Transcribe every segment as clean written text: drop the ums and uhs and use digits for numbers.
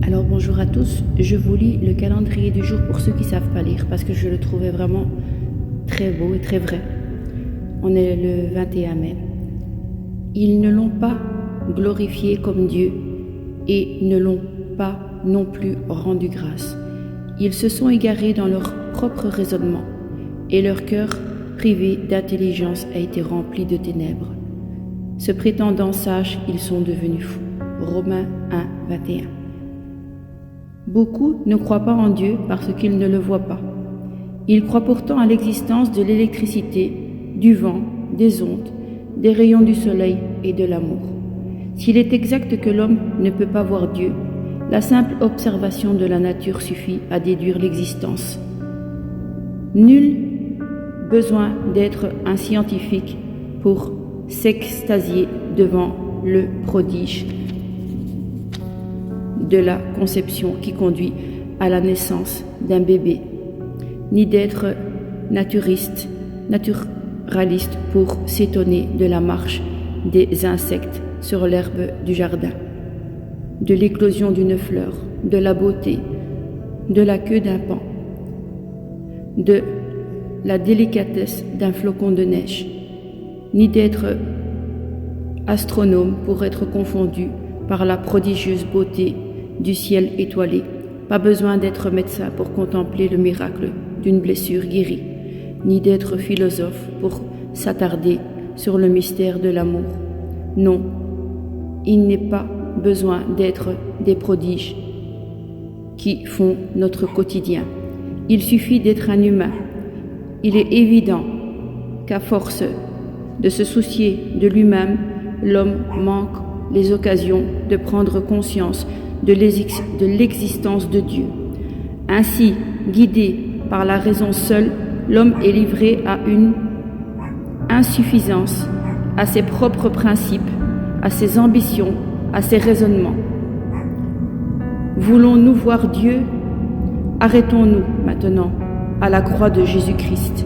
Alors bonjour à tous, je vous lis le calendrier du jour pour ceux qui ne savent pas lire parce que je le trouvais vraiment très beau et très vrai. On est le 21 mai. Ils ne l'ont pas glorifié comme Dieu et ne l'ont pas non plus rendu grâce. Ils se sont égarés dans leur propre raisonnement et leur cœur privé d'intelligence a été rempli de ténèbres. Se prétendant sages, ils sont devenus fous. Romains 1, 21. Beaucoup ne croient pas en Dieu parce qu'ils ne le voient pas. Ils croient pourtant à l'existence de l'électricité, du vent, des ondes, des rayons du soleil et de l'amour. S'il est exact que l'homme ne peut pas voir Dieu, la simple observation de la nature suffit à déduire l'existence. Nul besoin d'être un scientifique pour s'extasier devant le prodige de la conception qui conduit à la naissance d'un bébé, ni d'être naturaliste pour s'étonner de la marche des insectes sur l'herbe du jardin, de l'éclosion d'une fleur, de la beauté, de la queue d'un paon, de la délicatesse d'un flocon de neige, ni d'être astronome pour être confondu par la prodigieuse beauté du ciel étoilé. Pas besoin d'être médecin pour contempler le miracle d'une blessure guérie, ni d'être philosophe pour s'attarder sur le mystère de l'amour. Non, il n'est pas besoin d'être des prodiges qui font notre quotidien. Il suffit d'être un humain. Il est évident qu'à force de se soucier de lui-même, l'homme manque les occasions de prendre conscience de l'existence de Dieu. Ainsi, guidé par la raison seule, l'homme est livré à une insuffisance, à ses propres principes, à ses ambitions, à ses raisonnements. Voulons-nous voir Dieu? Arrêtons-nous maintenant à la croix de Jésus-Christ.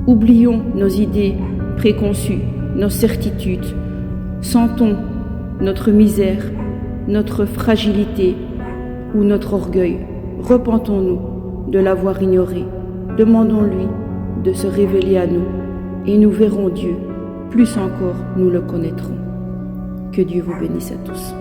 Oublions nos idées préconçues, nos certitudes. Sentons notre misère, notre fragilité ou notre orgueil. Repentons-nous de l'avoir ignoré. Demandons-lui de se révéler à nous et nous verrons Dieu. Plus encore, nous le connaîtrons. Que Dieu vous bénisse à tous.